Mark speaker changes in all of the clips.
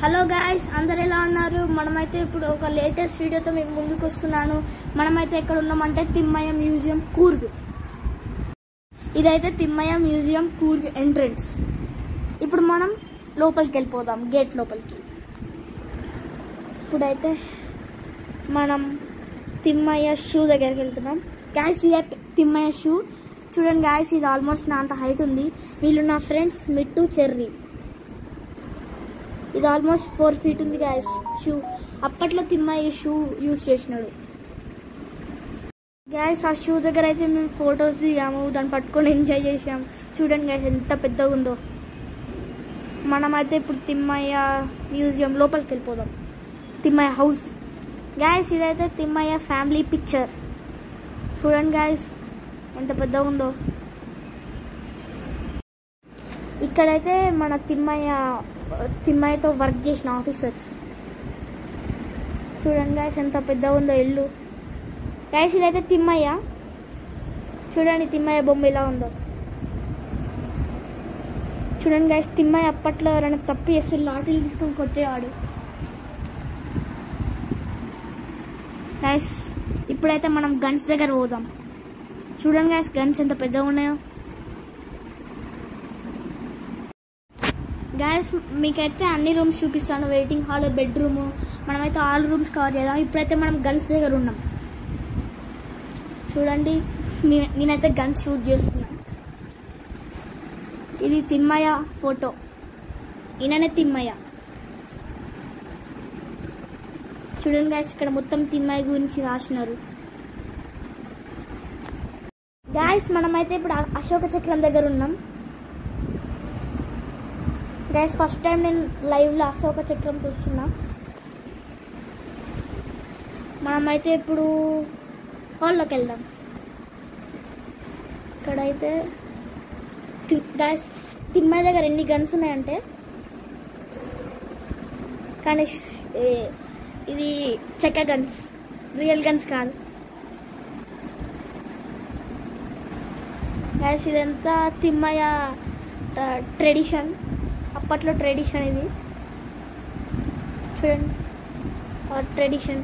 Speaker 1: Hello guys, అందరు ఎలా ఉన్నారు? మనమైతే ఇప్పుడు ఒక లేటెస్ట్ వీడియోతో మీకు ముందుకు వస్తున్నాను. మనమైతే ఎక్కడ ఉన్నామంటే తిమ్మయ్య మ్యూజియం కూర్గ్. ఇదైతే తిమ్మయ్య మ్యూజియం కూర్గ్ ఎంట్రన్స్. ఇప్పుడు మనం లోపలికి వెళ్ళిపోదాం, గేట్ లోపలికి. ఇప్పుడైతే మనం తిమ్మయ్య షూ దగ్గరికి వెళ్తున్నాం. గాయ్స్, ఇదే తిమ్మయ్య షూ. చూడండి గాయ్స్, ఇది ఆల్మోస్ట్ నా అంత హైట్ ఉంది. వీళ్ళు నా ఫ్రెండ్స్ మిట్టు, చెర్రీ. ఇది ఆల్మోస్ట్ 4 feet ఉంది గాయస్ షూ. అప్పట్లో తిమ్మయ్య షూ యూజ్ చేసినాడు గాయస్. ఆ షూ దగ్గర అయితే మేము ఫొటోస్ దిగాము, దాన్ని పట్టుకొని ఎంజాయ్ చేసాము. చూడండి గాయస్ ఎంత పెద్దగా ఉందో. మనమైతే ఇప్పుడు తిమ్మయ్య మ్యూజియం లోపలికి వెళ్ళిపోదాం. Thimmaiah house guys. ఇదైతే తిమ్మయ్య ఫ్యామిలీ పిక్చర్. చూడండి గాయస్ ఎంత పెద్దగా ఉందో. ఇక్కడైతే మన తిమ్మయ్యతో వర్క్ చేసిన ఆఫీసర్స్. చూడండి గాయస్ ఎంత పెద్దగా ఉందో ఇల్లు. గాయస్ ఇదైతే తిమ్మయ్య. చూడండి తిమ్మయ్య బొమ్మ ఎలా ఉందో. చూడండి గాయస్, తిమ్మయ్య అప్పట్లో ఎవరైనా తప్పు చేస్తే లాఠీలు తీసుకొని కొట్టేవాడు. గాయస్ ఇప్పుడైతే మనం గన్స్ దగ్గర పోదాం. చూడండి గాయస్ గన్స్ ఎంత పెద్దగా ఉన్నాయో. గాయస్ మీకైతే అన్ని రూమ్స్ చూపిస్తాను. వెయిటింగ్ హాల్, బెడ్రూమ్, మనమైతే ఆల్ రూమ్స్ కవర్ చేద్దాం. ఇప్పుడైతే మనం గన్స్ దగ్గర ఉన్నాం. చూడండి నేనైతే గన్స్ షూట్ చేస్తున్నాను. ఇది తిమ్మయ్య ఫోటో. ఈయననే తిమ్మయ్య. చూడండి గాయస్ ఇక్కడ మొత్తం తిమ్మయ్య గురించి రాసినారు. గాయస్ మనమైతే ఇప్పుడు అశోక చక్రం దగ్గర ఉన్నాం. గైస్ ఫస్ట్ టైం నేను లైవ్లో అశోక చక్రం చూస్తున్నా. మనమైతే ఇప్పుడు హాల్లోకి వెళ్దాం. ఇక్కడైతే గైస్ తిమ్మయ్య దగ్గర ఎన్ని గన్స్ ఉన్నాయంటే, కానీ ఇది చెక్క గన్స్, రియల్ గన్స్ కాదు గైస్. ఇదంతా తిమ్మయ్య ట్రెడిషన్, అప్పట్లో ట్రెడిషన్. ఇది చూడండి ట్రెడిషన్.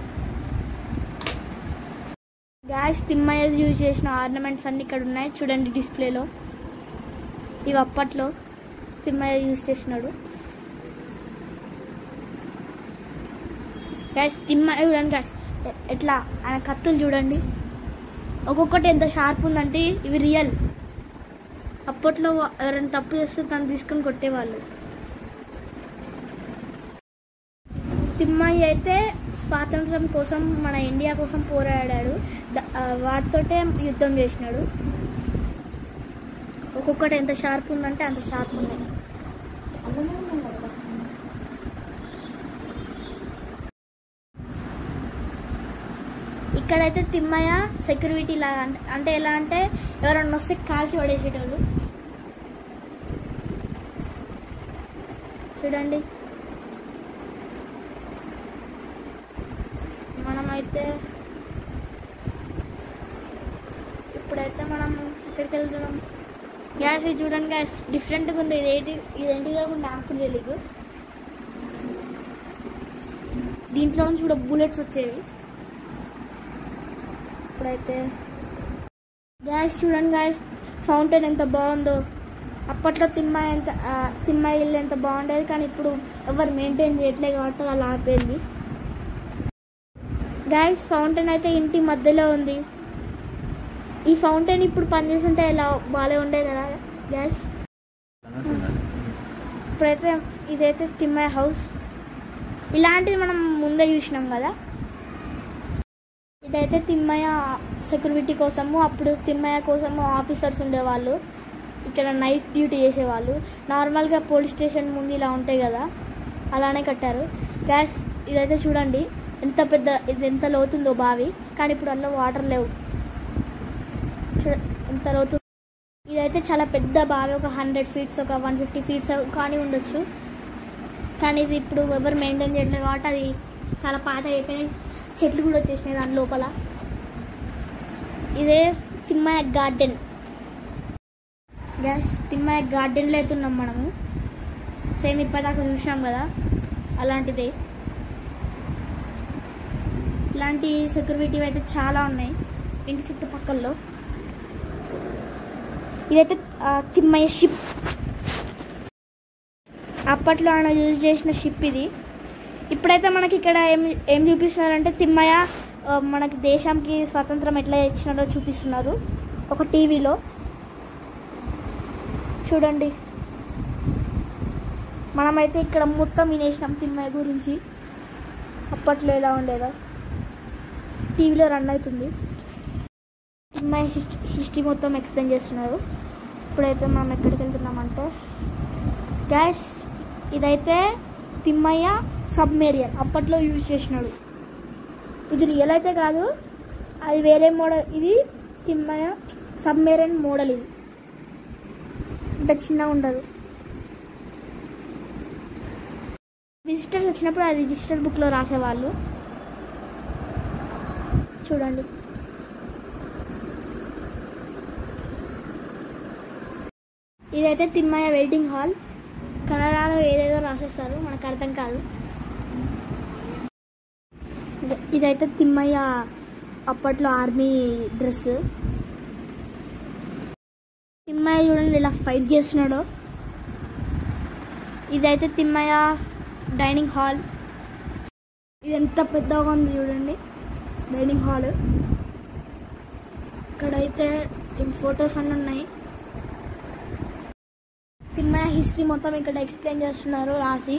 Speaker 1: గాయస్ తిమ్మయ్య యూజ్ చేసిన ఆర్నమెంట్స్ అన్ని ఇక్కడ ఉన్నాయి. చూడండి డిస్ప్లేలో. ఇవి అప్పట్లో తిమ్మయ్య యూజ్ చేసినాడు. గాయస్ తిమ్మయ్య చూడండి గాయస్ ఎట్లా ఆయన కత్తులు చూడండి, ఒక్కొక్కటి ఎంత షార్ప్ ఉందంటే ఇవి రియల్. అప్పట్లో ఎవరైనా తప్పు చేస్తే తను తీసుకొని కొట్టేవాళ్ళు. తిమ్మయ్య అయితే స్వాతంత్రం కోసం, మన ఇండియా కోసం పోరాడాడు. వాటితోటే యుద్ధం చేసినాడు. ఒక్కొక్కటి ఎంత షార్ప్ ఉందంటే అంత షార్ప్ ఉన్నాయి. ఇక్కడైతే తిమ్మయ్య సెక్యూరిటీ లాగా, అంటే ఎలా అంటే ఎవరైనా వస్తే కాల్చి పడేసేటోళ్ళు. చూడండి మనమైతే ఇప్పుడైతే మనం ఇక్కడికి వెళ్తున్నాం. గ్యాస్ ఇది చూడండి గ్యాస్ డిఫరెంట్గా ఉంది. ఇదేంటిగా కూడా నాకు తెలీదు. దీంట్లో నుంచి కూడా బుల్లెట్స్ వచ్చేవి. ఇప్పుడైతే గ్యాస్ చూడండి గ్యాస్ ఫౌంటైన్ ఎంత బాగుందో. అప్పట్లో తిమ్మయ్య ఇల్లు ఎంత బాగుండేది, కానీ ఇప్పుడు ఎవరు మెయింటైన్ చేయట్లేదు కాబట్టి అలా ఆపేది. గాయస్ ఫౌంటైన్ అయితే ఇంటి మధ్యలో ఉంది. ఈ ఫౌంటైన్ ఇప్పుడు పనిచేస్తుంటే ఎలా బాగా ఉండే కదా గ్యాస్. ఇప్పుడైతే ఇదైతే తిమ్మయ్య హౌస్. ఇలాంటివి మనం ముందే చూసినాం కదా. ఇదైతే తిమ్మయ్య సెక్యూరిటీ కోసము, అప్పుడు తిమ్మయ్య కోసము ఆఫీసర్స్ ఉండేవాళ్ళు. ఇక్కడ నైట్ డ్యూటీ చేసేవాళ్ళు. నార్మల్గా పోలీస్ స్టేషన్ ముందు ఇలా ఉంటాయి కదా, అలానే కట్టారు. గ్యాస్ ఇదైతే చూడండి ఎంత పెద్ద, ఇది ఎంత లోతుందో బావి, కానీ ఇప్పుడు అందులో వాటర్ లేవు. ఎంత లోతు. ఇదైతే చాలా పెద్ద బావి, ఒక 100 feet, ఒక 150 feet కానీ ఉండొచ్చు. కానీ ఇది ఇప్పుడు ఎవరు మెయింటైన్ చేయట్లేదు కాబట్టి అది చాలా పాత అయిపోయినాయి. చెట్లు కూడా వచ్చేసినాయి దాని లోపల. ఇదే తిమ్మయ్య గార్డెన్. గ్యాస్ తిమ్మయ్య గార్డెన్లో అవుతున్నాం మనము. సేమ్ ఇప్పటిదాకా చూసాం కదా. అలాంటిదే. ఇలాంటి సెక్యూరిటీ అయితే చాలా ఉన్నాయి ఇంటి చుట్టుపక్కల్లో. ఇదైతే తిమ్మయ్య షిప్, అప్పట్లో ఆయన యూజ్ చేసిన షిప్ ఇది. ఇప్పుడైతే మనకి ఇక్కడ ఏం చూపిస్తున్నారంటే తిమ్మయ్య మనకి దేశానికి స్వాతంత్రం ఎట్లా ఇచ్చినారో చూపిస్తున్నారు ఒక టీవీలో. చూడండి, మనమైతే ఇక్కడ మొత్తం వినేసినాం తిమ్మయ్య గురించి, అప్పట్లో ఎలా ఉండేదో టీవీలో రన్ అవుతుంది. తిమ్మయ్య హిస్టరీ మొత్తం ఎక్స్ప్లెయిన్ చేస్తున్నారు. ఇప్పుడైతే మనం ఎక్కడికి వెళ్తున్నామంటే గ్యాస్, ఇదైతే తిమ్మయ్య సబ్మెరియన్ అప్పట్లో యూజ్ చేసినాడు. ఇది రియల్ అయితే కాదు, అది వేరే మోడల్. ఇది తిమ్మయ్య సబ్మెరియన్ మోడల్. ఇది ఇంత చిన్నగా ఉండదు. విజిటర్స్ వచ్చినప్పుడు ఆ రిజిస్టర్ బుక్లో రాసేవాళ్ళు. చూడండి, ఇదైతే తిమ్మయ్య వెయిటింగ్ హాల్. కన్నడలో ఏదేదో రాసేస్తారు, మనకు అర్థం కాదు. ఇదైతే తిమ్మయ్య అప్పట్లో ఆర్మీ డ్రెస్. తిమ్మయ్య చూడండి ఇలా ఫైట్ చేస్తున్నాడు. ఇదైతే తిమ్మయ్య డైనింగ్ హాల్. ఇది ఎంత పెద్దగా ఉంది చూడండి డైనింగ్ హాల్. ఇక్కడైతే ఫొటోస్ అన్నీ ఉన్నాయి. తిమ్మయ్య హిస్టరీ మొత్తం ఇక్కడ ఎక్స్ప్లెయిన్ చేస్తున్నారు రాసి.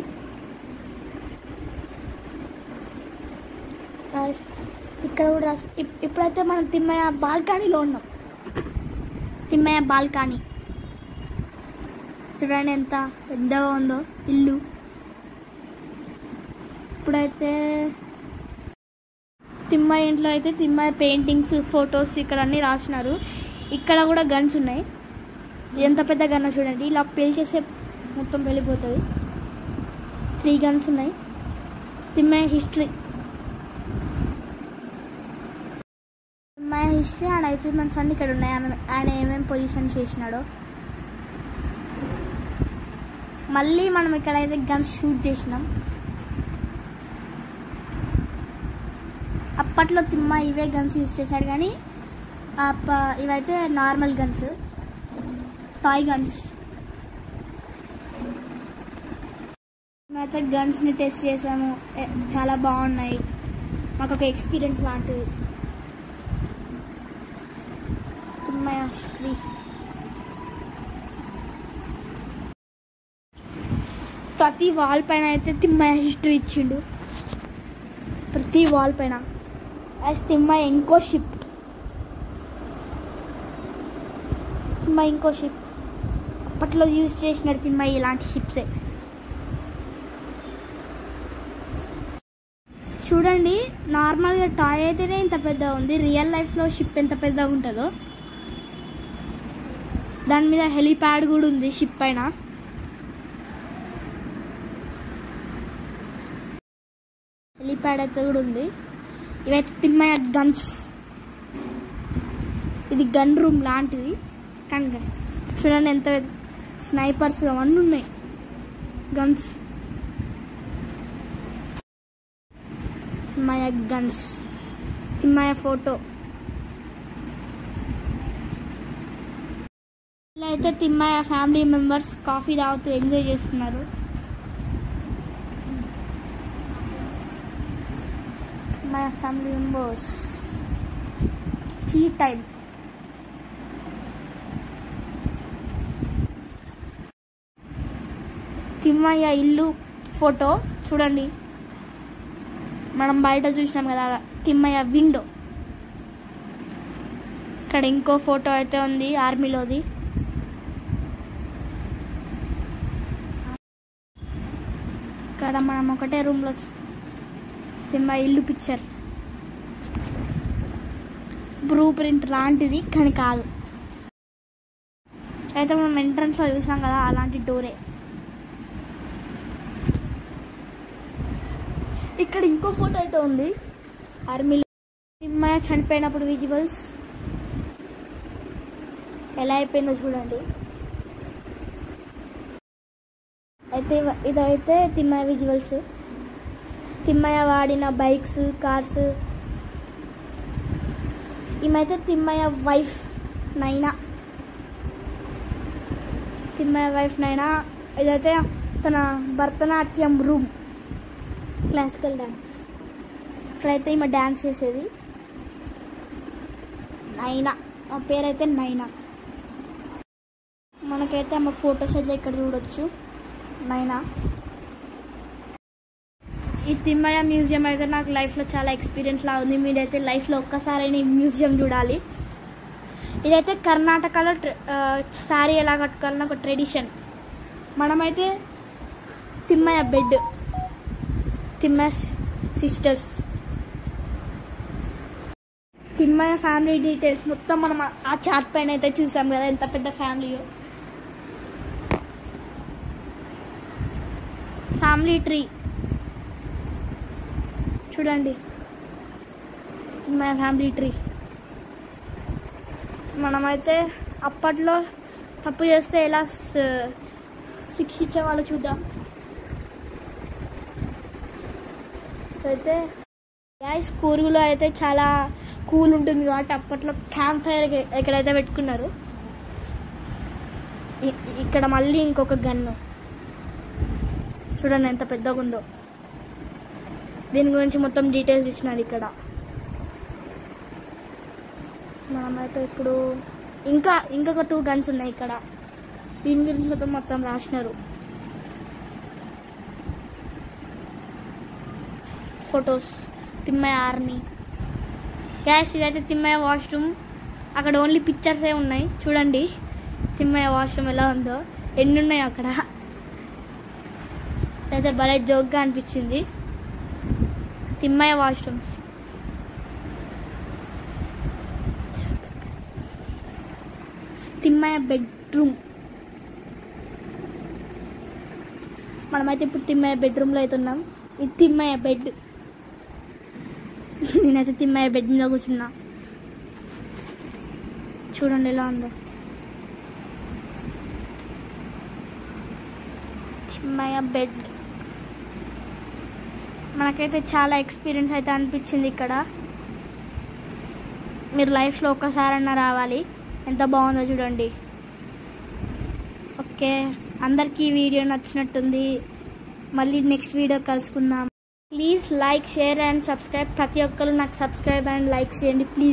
Speaker 1: ఇక్కడ కూడా రాసి. ఇప్పుడైతే మనం తిమ్మయ్య బాల్కనీలో ఉన్నాం. తిమ్మయ్య బాల్కనీ చూడండి ఎంత పెద్దగా ఉందో ఇల్లు. ఇప్పుడైతే తిమ్మయ్య ఇంట్లో అయితే తిమ్మయ్య పెయింటింగ్స్, ఫొటోస్ ఇక్కడ అన్నీ రాసినారు. ఇక్కడ కూడా గన్స్ ఉన్నాయి. ఎంత పెద్ద గన్ చూడండి, ఇలా పేల్చేస్తే మొత్తం వెళ్ళిపోతుంది. 3 గన్స్ ఉన్నాయి. తిమ్మయ్య హిస్టరీ అండ్ అచీవ్మెంట్స్ అన్నీ ఇక్కడ ఉన్నాయి. ఆయన ఏమేమి పొజిషన్స్ చేసినాడో. మళ్ళీ మనం ఇక్కడైతే గన్స్ షూట్ చేసినాం. అప్పట్లో తిమ్మయ్య ఇవే గన్స్ యూజ్ చేశాడు, కానీ ఇవైతే నార్మల్ గన్స్, టాయ్ గన్స్. మేమైతే గన్స్ని టెస్ట్ చేసాము, చాలా బాగున్నాయి. మాకు ఒక ఎక్స్పీరియన్స్ లాంటిది. తిమ్మయ్య హిస్టరీ. ప్రతి వాల్ పైన అయితే తిమ్మయ్య హిస్టరీ ఇచ్చిండు. ప్రతి వాల్ పైన తిమ్మయ్య ఇంకో షిప్. తిమ్మయ్య ఇంకో షిప్ అప్పట్లో యూజ్ చేసినాడు తిమ్మయ్య ఇలాంటి షిప్సే. చూడండి, నార్మల్గా టాయ్ అయితేనే ఇంత పెద్దగా ఉంది. రియల్ లైఫ్లో షిప్ ఎంత పెద్దగా ఉంటుందో. దాని మీద హెలిప్యాడ్ కూడా ఉంది షిప్ పైన. హెలిప్యాడ్ అయితే కూడా ఉంది. ఇవైతే తిమ్మయ్య గన్స్. ఇది గన్ రూమ్ లాంటిది. కానీ చూడండి ఎంత స్నైపర్స్ అవన్నీ ఉన్నాయి, guns. Thimayya guns, Thimayya photo. ఇలా అయితే తిమ్మయ్య ఫ్యామిలీ మెంబర్స్ కాఫీ తాగుతూ ఎంజాయ్ చేస్తున్నారు. Thimayya family members tea time. Thimayya ఇల్లు ఫోటో చూడండి. మనం బయట చూసినాం కదా తిమ్మయ్య విండో. ఇక్కడ ఇంకో ఫోటో అయితే ఉంది ఆర్మీలోది. ఇక్కడ మనం ఒకటే రూమ్లో తిమ్మయ్య ఇల్లు పిక్చర్. బ్లూ ప్రింట్ లాంటిది కానీ కాదు. అయితే మనం ఎంట్రన్స్లో చూసాం కదా అలాంటి డోరే. ఇక్కడ ఇంకో ఫోటో అయితే ఉంది ఆర్మీలో. తిమ్మయ్య చనిపోయినప్పుడు విజువల్స్ ఎలా అయిపోయిందో చూడండి. అయితే ఇదైతే తిమ్మయ్య విజువల్స్. తిమ్మయ్య వాడిన బైక్స్, కార్స్. ఈమైతే తిమ్మయ్య వైఫ్ నైనా. తిమ్మయ్య వైఫ్ నైనా. ఇదైతే తన భరతనాట్యం రూమ్, క్లాసికల్ డ్యాన్స్. ఇక్కడైతే ఈమె డ్యాన్స్ చేసేది నైనా. మా పేరైతే నైనా. మనకైతే ఆమె ఫొటోస్ అయితే ఇక్కడ చూడొచ్చు. నైనా. ఈ తిమ్మయ్య మ్యూజియం అయితే నాకు లైఫ్లో చాలా ఎక్స్పీరియన్స్ లా ఉంది. మీరైతే లైఫ్లో ఒక్కసారైనా ఈ మ్యూజియం చూడాలి. ఇదైతే కర్ణాటకలో శారీ ఎలా కట్టుకోవాలని ఒక ట్రెడిషన్. మనమైతే Thimmaiah bed, Thimmaiah sisters, Thimmaiah family details మొత్తం మనం ఆ చార్ట్ పైన అయితే చూసాం కదా ఎంత పెద్ద ఫ్యామిలీయో. ఫ్యామిలీ ట్రీ చూడండి, తిమ్మయ్య ఫ్యామిలీ ట్రీ. మనమైతే అప్పట్లో తప్పు చేస్తే ఎలా శిక్షించేవాళ్ళు చూద్దాం. అయితే కూర్గులో అయితే చాలా కూల్ ఉంటుంది కాబట్టి అప్పట్లో క్యాంప్ ఫైర్ ఎక్కడైతే పెట్టుకున్నారు. ఇక్కడ మళ్ళీ ఇంకొక గన్ను చూడండి ఎంత పెద్దగా ఉందో. దీని గురించి మొత్తం డీటెయిల్స్ ఇచ్చినాడు ఇక్కడ. మనమైతే ఇప్పుడు ఇంకొక 2 గన్స్ ఉన్నాయి ఇక్కడ. దీని గురించి మొత్తం రాసినారు. Photos, Thimayya army. గ్యాస్ ఇదైతే తిమ్మయ్య వాష్రూమ్. అక్కడ ఓన్లీ పిక్చర్సే ఉన్నాయి. చూడండి తిమ్మయ్య వాష్రూమ్ ఎలా ఉందో, ఎన్ని ఉన్నాయి అక్కడ. అయితే భలే జోక్గా అనిపించింది. తిమ్మయ్య వాష్రూమ్స్. తిమ్మయ్య బెడ్రూమ్. మనమైతే ఇప్పుడు తిమ్మయ్య బెడ్రూమ్లో అయితే ఉన్నాం. ఇది తిమ్మయ్య బెడ్. నేనైతే తిమ్మయ్య బెడ్ మీద కూర్చున్నా. చూడండి ఎలా ఉందో తిమ్మయ్య బెడ్. మనకైతే చాలా ఎక్స్పీరియన్స్ అయితే అనిపించింది ఇక్కడ. మీరు లైఫ్లో ఒక్కసారన్నా రావాలి. ఎంత బాగుందో చూడండి. ఓకే, అందరికీ ఈ వీడియో నచ్చినట్టుంది. మళ్ళీ నెక్స్ట్ వీడియో కలుసుకుందాం. Please like, share and subscribe. ప్రతి ఒక్కరు నాకు సబ్స్క్రైబ్ అండ్ లైక్ చేయండి ప్లీజ్.